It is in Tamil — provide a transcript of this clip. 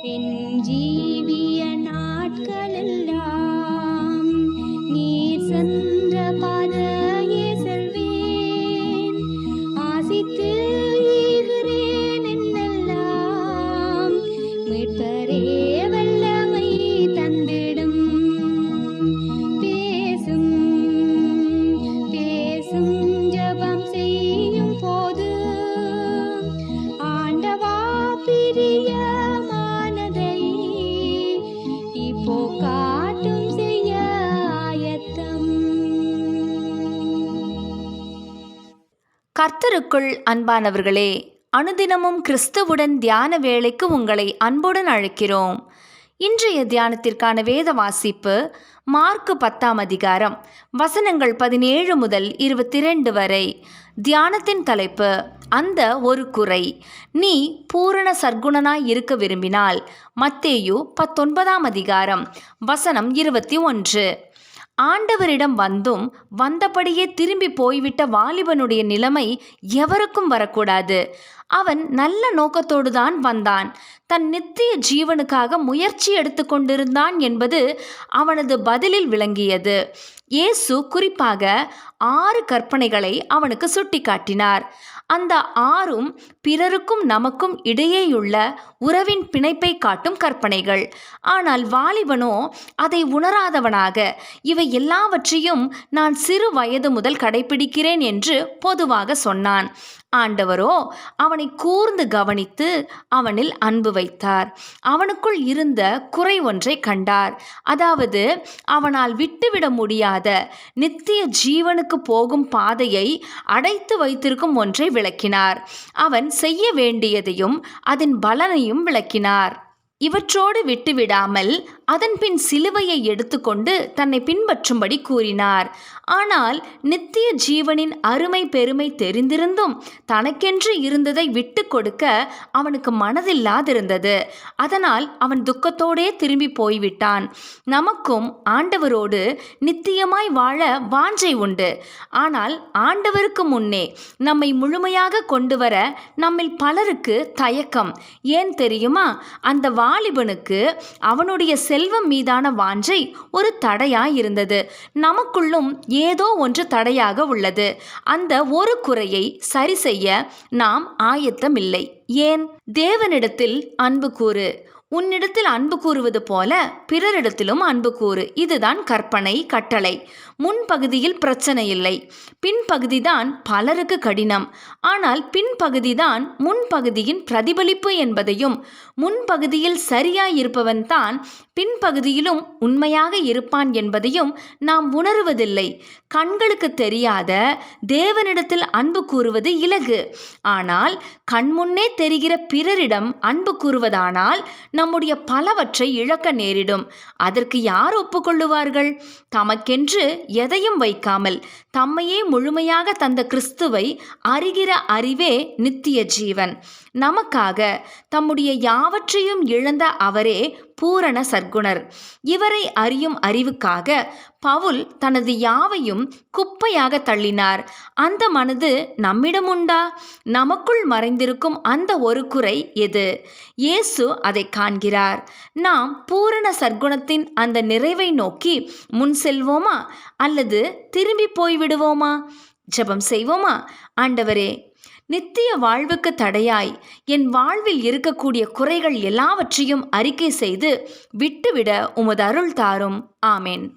என் ஜீவிய நாட்களெல்லாம் நீர் சென்ற பாதையே செல்வேன். ஆசித்து ஈகிறேன் என்னெல்லாம் மீட்பரே வல்லமை தந்திடும். பேசும் பேசும் ஜபம் செய்யும் போது ஆண்டவா பிரியமானதை இப்போ காட்டும் செய்ய ஆயத்தம். கர்த்தருக்குள் அன்பானவர்களே, அனுதினமும் கிறிஸ்துவுடன் தியான வேளைக்கு உங்களை அன்புடன் அழைக்கிறோம். இன்றைய தியானத்திற்கான வேத வாசிப்பு மார்க்கு 10ஆம் அதிகாரம் வசனங்கள் 17 முதல் 22 வரை. தியானத்தின் தலைப்பு அந்த ஒரு குறை. நீ பூரண சர்க்குணனாய் இருக்க விரும்பினால். மத்தேயு 19ஆம் அதிகாரம் வசனம் 21. ஆண்டவரிடம் வந்தும் வந்தபடியே திரும்பி போய்விட்ட வாலிபனுடைய நிலைமை எவருக்கும் வரக்கூடாது. அவன் நல்ல நோக்கத்தோடுதான் வந்தான். தன் நித்திய ஜீவனுக்காக முயற்சி எடுத்து கொண்டிருந்தான் என்பது அவனது பதிலில் விளங்கியது. இயேசு குறிப்பாக 6 கற்பனைகளை அவனுக்கு சுட்டிக்காட்டினார். அந்த 6ம் பிறருக்கும் நமக்கும் இடையேயுள்ள உறவின் பிணைப்பை காட்டும் கற்பனைகள். ஆனால் வாலிபனோ அதை உணராதவனாக இவை எல்லாவற்றையும் நான் சிறு வயது முதல் கடைபிடிக்கிறேன் என்று பொதுவாக சொன்னான். ஆண்டவரோ அவனை கூர்ந்து கவனித்து அவனில் அன்பு வைத்தார். அவனுக்குள் இருந்த குறை ஒன்றை கண்டார். அதாவது அவனால் விட்டுவிட முடியாத நித்திய ஜீவனுக்கு போகும் பாதையை அடைத்து வைத்திருக்கும் ஒன்றை விளக்கினார். அவன் செய்ய வேண்டியதையும் அதன் பலனையும் விளக்கினார். இவற்றோடு விட்டுவிடாமல் அதன் பின் சிலுவையை எடுத்துக்கொண்டு தன்னை பின்பற்றும்படி கூறினார். ஆனால் நித்திய ஜீவனின் அருமை பெருமை தெரிந்திருந்தும் தனக்கென்று இருந்ததை விட்டு கொடுக்க அவனுக்கு மனதில்லாதிருந்தது. அதனால் அவன் துக்கத்தோடே திரும்பி போய்விட்டான். நமக்கும் ஆண்டவரோடு நித்தியமாய் வாழ வாஞ்சை உண்டு. ஆனால் ஆண்டவருக்கு முன்னே நம்மை முழுமையாக கொண்டு வர நம்மில் பலருக்கு தயக்கம். ஏன் தெரியுமா? அந்த வாலிபனுக்கு அவனுடைய செல்வம் மீதான வாஞ்சை ஒரு தடையாயிருந்தது. நமக்குள்ளும் ஏதோ ஒன்று தடையாக உள்ளது. அந்த ஒரு குறையை சரி செய்ய நாம் ஆயத்தமில்லை. ஏன்? தேவனிடத்தில் அன்பு கூறு. உன்னிடத்தில் அன்பு கூறுவது போல பிறரிடத்திலும் அன்பு கூறு. இதுதான் கற்பனை, கட்டளை. முன்பகுதியில் பிரச்சனை இல்லை. பின்பகுதிதான் பலருக்கு கடினம். ஆனால் பின்பகுதிதான் முன்பகுதியின் பிரதிபலிப்பு என்பதையும், முன்பகுதியில் சரியாயிருப்பவன் தான் பின்பகுதியிலும் உண்மையாக இருப்பான் என்பதையும் நாம் உணருவதில்லை. கண்களுக்கு தெரியாத தேவனிடத்தில் அன்பு கூறுவது இலகு. ஆனால் கண்முன்னே தெரிகிற பிறரிடம் அன்பு கூறுவதானால் நம்முடைய பலவற்றை இழக்க நேரிடும். அதற்கு யார் ஒப்புக்கொள்ளுவார்கள்? தமக்கென்று எதையும் வைக்காமல் தம்மையே முழுமையாக தந்த கிறிஸ்துவை அறிகிற அறிவே நித்திய ஜீவன். நமக்காக தம்முடைய யாவற்றையும் இழந்த அவரே பூரண சர்க்குணர். இவரை அறியும் அறிவுக்காக பவுல் தனது யாவையும் குப்பையாக தள்ளினார். அந்த மனது நம்மிடம் உண்டா? நமக்குள் மறைந்திருக்கும் அந்த ஒரு குறை எது? இயேசு அதை காண்கிறார். நாம் பூரண சர்க்குணத்தின் அந்த நிறைவை நோக்கி முன் செல்வோமா அல்லது திரும்பி போய்விடுவோமா? ஜெபம் செய்வோமா? ஆண்டவரே, நித்திய வாழ்வுக்கு தடையாய் என் வாழ்வில் இருக்கக்கூடிய குறைகள் எல்லாவற்றையும் அறிக்கை செய்து விட்டுவிட உமது அருள் தாரும். ஆமேன்.